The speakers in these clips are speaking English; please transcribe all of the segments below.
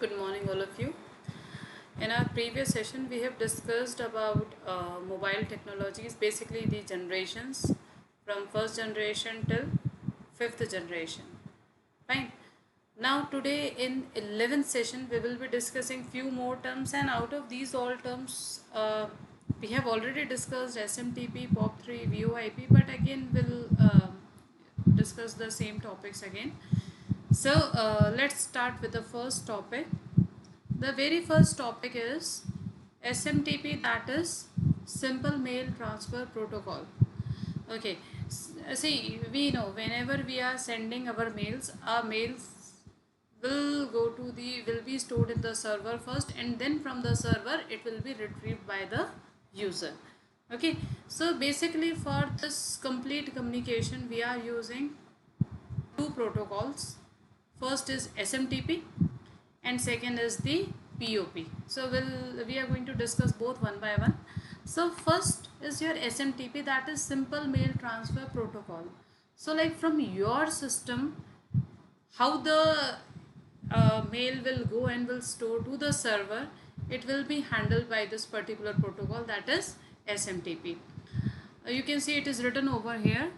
Good morning, all of you. In our previous session, we have discussed about mobile technologies, basically the generations from first generation till fifth generation. Fine. Now, today in 11th session, we will be discussing few more terms, and out of these all terms, we have already discussed SMTP, POP3, VoIP, but again, we'll discuss the same topics again. So, let's start with the first topic. The very first topic is SMTP, that is Simple Mail Transfer Protocol. Okay, see, we know whenever we are sending our mails will be stored in the server first, and then from the server it will be retrieved by the user. Okay, so basically for this complete communication we are using two protocols. First is SMTP and second is the POP. So we are going to discuss both one by one. So first is your SMTP, that is Simple Mail Transfer Protocol. So like from your system, how the mail will go and will store to the server, it will be handled by this particular protocol, that is SMTP. You can see it is written over here.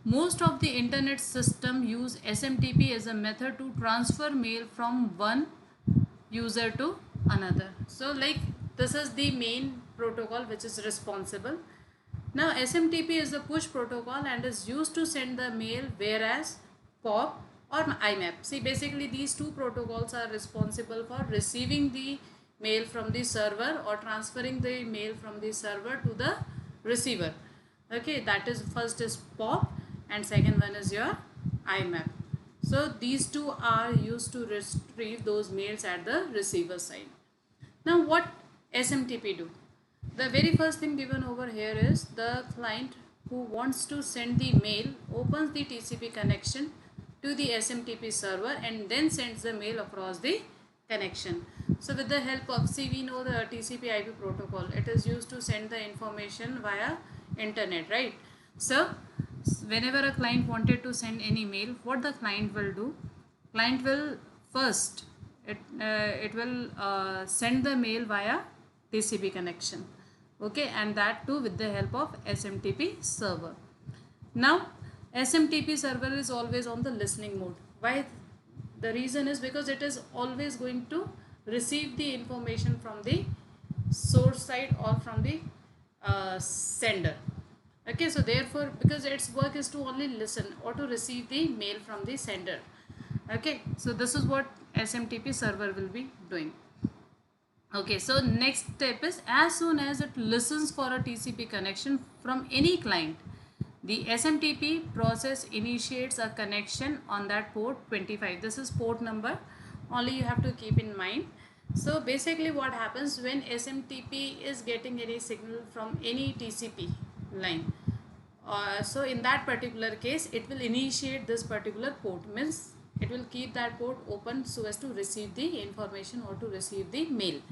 Most of the internet system use SMTP as a method to transfer mail from one user to another. So like this is the main protocol which is responsible. Now SMTP is a push protocol and is used to send the mail, whereas POP or IMAP, see, basically these two protocols are responsible for receiving the mail from the server or transferring the mail from the server to the receiver. Okay, that is, first is POP and second one is your IMAP. So these two are used to retrieve those mails at the receiver side. Now what SMTP do? The very first thing given over here is the client who wants to send the mail opens the TCP connection to the SMTP server and then sends the mail across the connection. So with the help of, see, we know the TCP IP protocol, it is used to send the information via internet, right? So whenever a client wanted to send any mail, what the client will do, client will first it will send the mail via TCP connection, okay, and that too with the help of SMTP server. Now SMTP server is always on the listening mode. Why? The reason is because it is always going to receive the information from the source side or from the sender. Okay, so therefore, because its work is to only listen or to receive the mail from the sender. Okay, so this is what SMTP server will be doing. Okay, so next step is, as soon as it listens for a TCP connection from any client, the SMTP process initiates a connection on that port 25. This is port number, only you have to keep in mind. So basically what happens when SMTP is getting any signal from any TCP line, so in that particular case it will initiate this particular port, means it will keep that port open so as to receive the information or to receive the mail.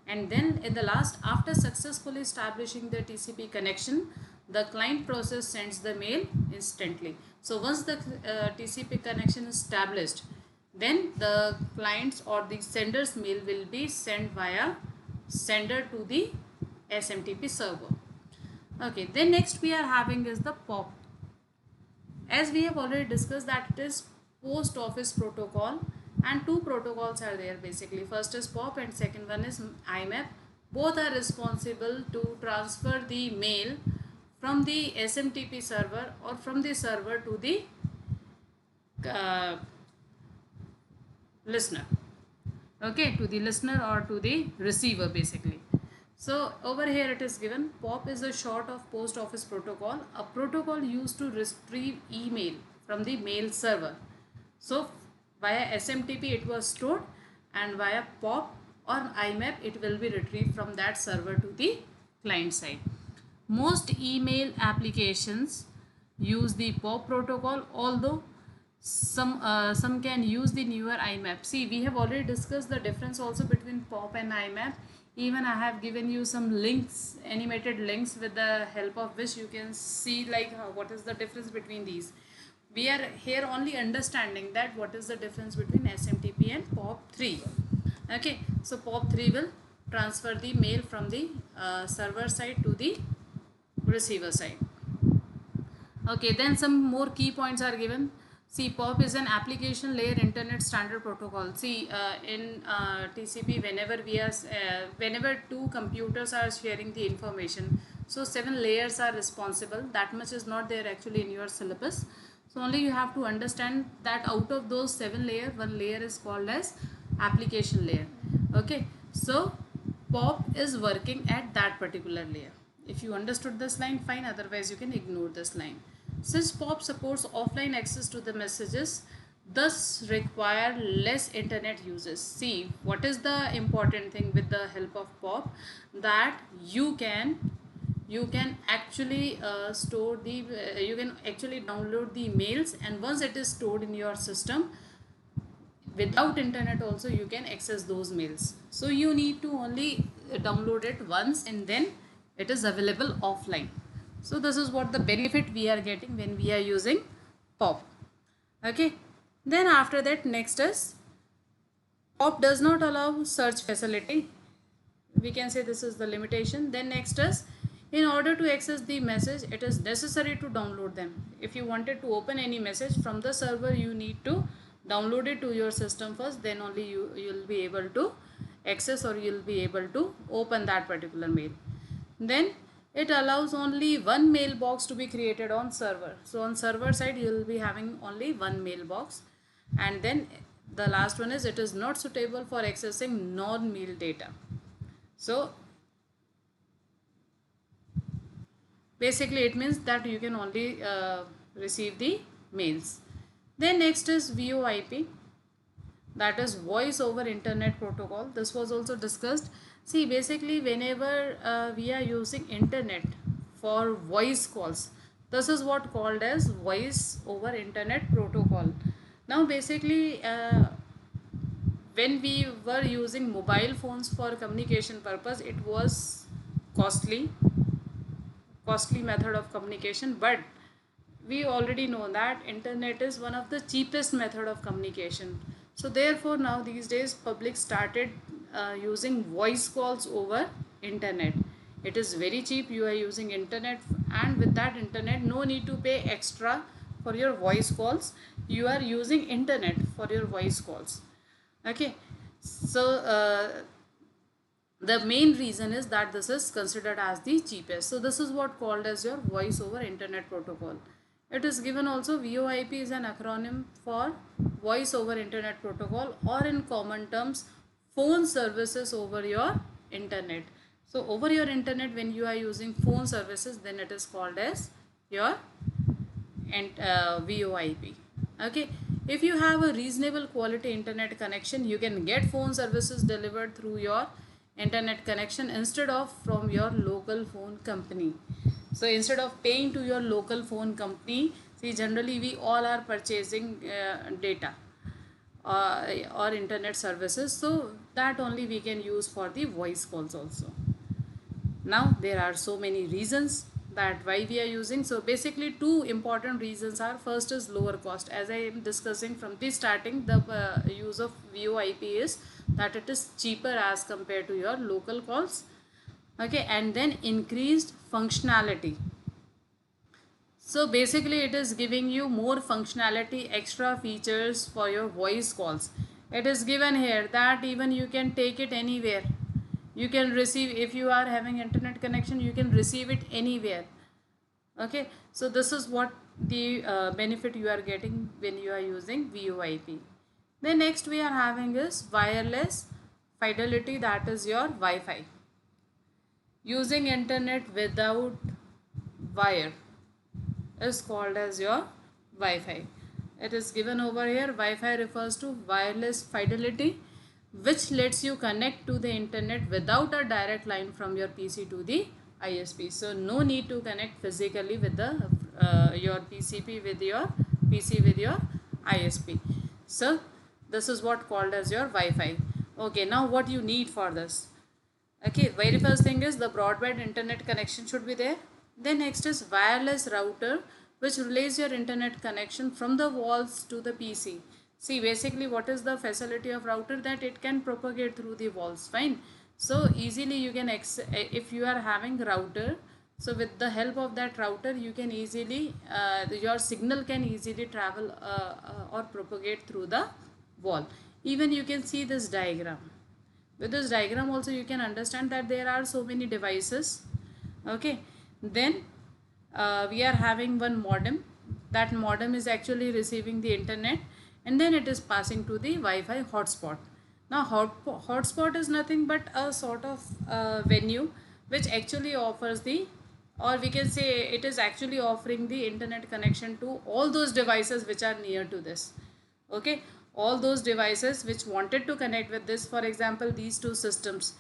And then in the last, after successfully establishing the TCP connection, the client process sends the mail instantly. So once the TCP connection is established, then the client's or the sender's mail will be sent via sender to the SMTP server. Okay, then next we are having is the POP. As we have already discussed that it is post office protocol, and two protocols are there basically. First is POP and second one is IMAP. Both are responsible to transfer the mail from the SMTP server or from the server to the listener. Okay, to the listener or to the receiver basically. So over here it is given, POP is a short of post office protocol, a protocol used to retrieve email from the mail server. So via SMTP it was stored, and via POP or IMAP it will be retrieved from that server to the client side. Most email applications use the POP protocol, although some can use the newer IMAP. See, we have already discussed the difference also between POP and IMAP. Even I have given you some links, animated links, with the help of which you can see like what is the difference between these. We are here only understanding that what is the difference between SMTP and POP3. Okay, so POP3 will transfer the mail from the server side to the receiver side. Okay, then some more key points are given. See, POP is an application layer internet standard protocol. See, in TCP, whenever two computers are sharing the information, so 7 layers are responsible. That much is not there actually in your syllabus. So only you have to understand that out of those 7 layers, one layer is called as application layer. Okay, so POP is working at that particular layer. If you understood this line, fine. Otherwise, you can ignore this line. Since POP supports offline access to the messages, thus require less internet uses. See, what is the important thing with the help of POP? That you can actually store the you can actually download the mails, and once it is stored in your system, without internet also you can access those mails. So you need to only download it once, and then it is available offline. So this is what the benefit we are getting when we are using POP. Okay, then after that, next is POP does not allow search facility. We can say this is the limitation. Then next is, in order to access the message, it is necessary to download them. If you wanted to open any message from the server, you need to download it to your system first, then only you'll be able to access, or you'll be able to open that particular mail. Then it allows only one mailbox to be created on server. So on server side you will be having only one mailbox. And then the last one is, it is not suitable for accessing non-mail data. So basically it means that you can only receive the mails. Then next is VoIP, that is voice over internet protocol. This was also discussed. See, basically whenever we are using internet for voice calls, this is what called as voice over internet protocol. Now basically when we were using mobile phones for communication purpose, it was costly method of communication, but we already know that internet is one of the cheapest method of communication. So therefore now these days public started using voice calls over internet. It is very cheap, you are using internet, and with that internet no need to pay extra for your voice calls. You are using internet for your voice calls. Okay, so the main reason is that this is considered as the cheapest. So this is what called as your voice over internet protocol. It is given also, VoIP is an acronym for voice over internet protocol, or in common terms, phone services over your internet. So over your internet, when you are using phone services, then it is called as your VoIP. Okay, if you have a reasonable quality internet connection, you can get phone services delivered through your internet connection instead of from your local phone company. So instead of paying to your local phone company, see, generally we all are purchasing data or internet services, so that only we can use for the voice calls also. Now there are so many reasons that why we are using. So basically two important reasons are, first is lower cost. As I am discussing from the starting, the use of VoIP is that it is cheaper as compared to your local calls. Okay, and then increased functionality. So basically it is giving you more functionality, extra features for your voice calls. It is given here that even you can take it anywhere. You can receive, if you are having internet connection, you can receive it anywhere. Okay, so this is what the benefit you are getting when you are using VoIP. Then next we are having is wireless fidelity, that is your Wi-Fi. Using internet without wire is called as your Wi-Fi. It is given over here. Wi-Fi refers to wireless fidelity, which lets you connect to the internet without a direct line from your PC to the ISP. So no need to connect physically with the your PCP with your PC with your ISP. So this is what called as your Wi-Fi. Okay, now what you need for this? Okay, very first thing is the broadband internet connection should be there. Then next is wireless router, which relays your internet connection from the walls to the PC. See, basically what is the facility of router, that it can propagate through the walls, fine. So easily you can if you are having router, so with the help of that router you can easily your signal can easily travel or propagate through the wall. Even you can see this diagram. With this diagram also you can understand that there are so many devices. Okay, then we are having one modem. That modem is actually receiving the internet, and then it is passing to the Wi-Fi hotspot. Now hotspot is nothing but a sort of venue which actually offers the, or we can say it is actually offering the internet connection to all those devices which are near to this. Okay, all those devices which wanted to connect with this, for example these two systems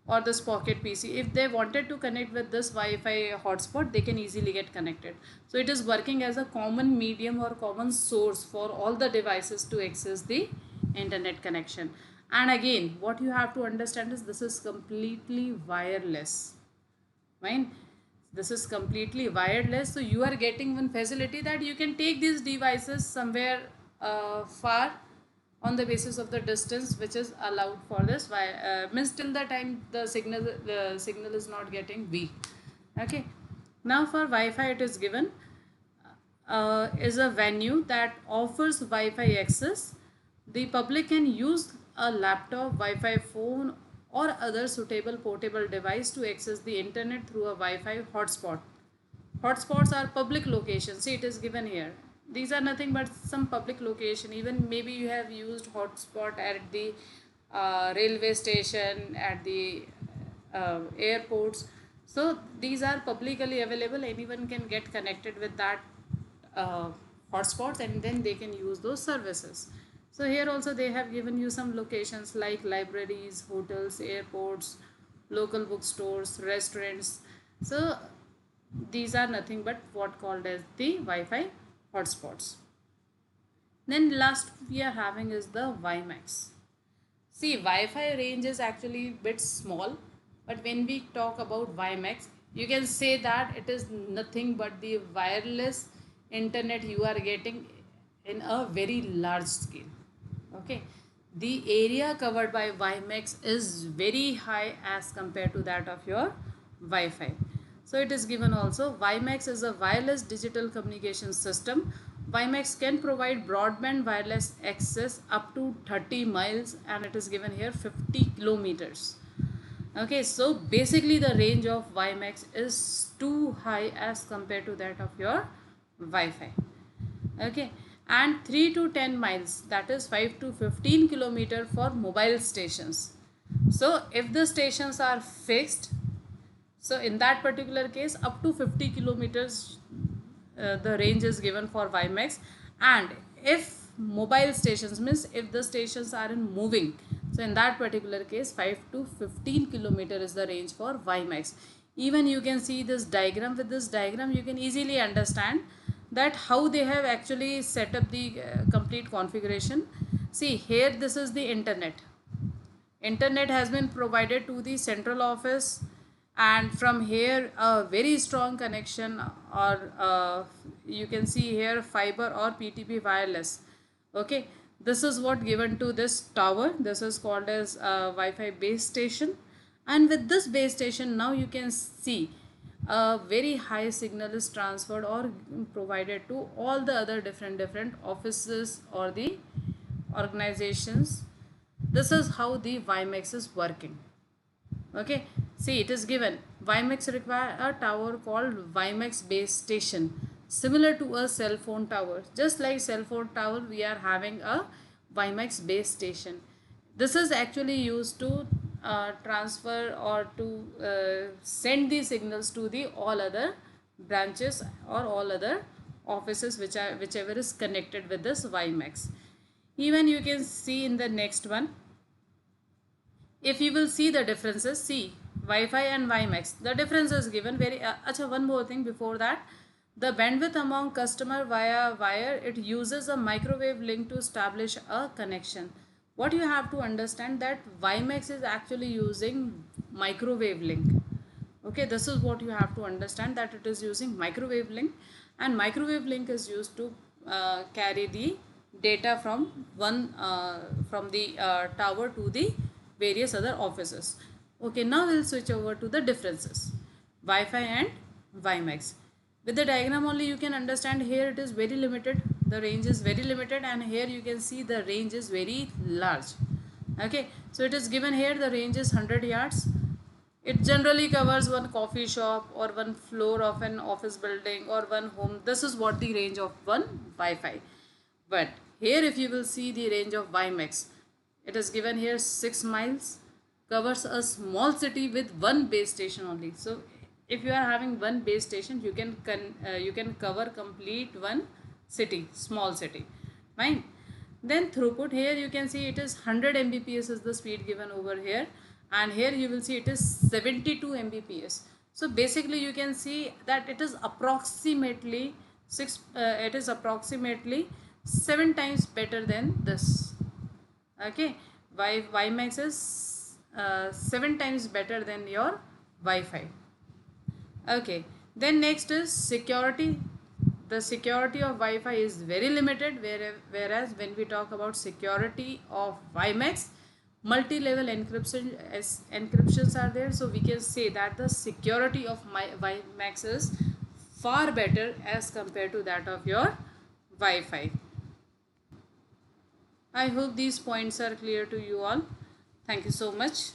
or this pocket PC, if they wanted to connect with this Wi-Fi hotspot, they can easily get connected. So it is working as a common medium or common source for all the devices to access the internet connection. And again, what you have to understand is this is completely wireless, fine. This is completely wireless, so you are getting one facility that you can take these devices somewhere far on the basis of the distance which is allowed for this, means till the time the signal is not getting weak. Okay, now for Wi-Fi it is given is a venue that offers Wi-Fi access. The public can use a laptop, Wi-Fi phone or other suitable portable device to access the internet through a Wi-Fi hotspot. Hotspots are public locations. See, it is given here. These are nothing but some public location. Even maybe you have used hotspot at the railway station, at the airports. So these are publicly available. Anyone can get connected with that uh, hotspots, and then they can use those services. So here also they have given you some locations like libraries, hotels, airports, local bookstores, restaurants. So these are nothing but what called as the Wi-Fi hotspots. Then last we are having is the WiMAX. See, Wi-Fi range is actually bit small, but when we talk about WiMAX, you can say that it is nothing but the wireless internet you are getting in a very large scale. Okay, the area covered by WiMAX is very high as compared to that of your Wi-Fi. So it is given also, WiMAX is a wireless digital communication system. WiMAX can provide broadband wireless access up to 30 miles, and it is given here 50 kilometers. Okay, so basically the range of WiMAX is too high as compared to that of your Wi-Fi. Okay, and 3 to 10 miles, that is 5 to 15 kilometer for mobile stations. So if the stations are fixed, so in that particular case up to 50 kilometers the range is given for WiMAX. And if mobile stations, means if the stations are in moving, so in that particular case 5 to 15 kilometer is the range for WiMAX. Even you can see this diagram. With this diagram you can easily understand that how they have actually set up the complete configuration. See here, this is the internet has been provided to the central office, and from here a very strong connection, or you can see here fiber or PTP wireless. Okay, this is what given to this tower. This is called as Wi-Fi base station, and with this base station now you can see a very high signal is transferred or provided to all the other different offices or the organizations. This is how the WiMAX is working. Okay, see, it is given WiMAX require a tower called WiMAX base station, similar to a cell phone tower. Just like cell phone tower, we are having a WiMAX base station. This is actually used to transfer or to send the signals to the all other branches or all other offices whichever is connected with this WiMAX. Even you can see in the next one, if you will see the differences, see Wi-Fi and WiMAX, the difference is given very one more thing before that. The bandwidth among customer via wire, it uses a microwave link to establish a connection. What you have to understand, that WiMAX is actually using microwave link. Okay, this is what you have to understand, that it is using microwave link, and microwave link is used to carry the data from from the tower to the various other offices. Okay, now we'll switch over to the differences, Wi-Fi and WiMAX. With the diagram only you can understand, here it is very limited, the range is very limited, and here you can see the range is very large. Okay, so it is given here the range is 100 yards. It generally covers one coffee shop or one floor of an office building or one home. This is what the range of one Wi-Fi. But here if you will see the range of WiMAX, it is given here 6 miles, covers a small city with one base station only. So if you are having one base station, you can cover complete one city, small city. Fine. Then throughput, here you can see it is 100 Mbps is the speed given over here, and here you will see it is 72 Mbps. So basically you can see that it is approximately 7 times better than this. Okay, WiMAX is 7 times better than your Wi-Fi. Okay, then next is security. The security of Wi-Fi is very limited, whereas when we talk about security of WiMAX, multi-level encryptions are there. So we can say that the security of WiMAX is far better as compared to that of your Wi-Fi. I hope these points are clear to you all. Thank you so much.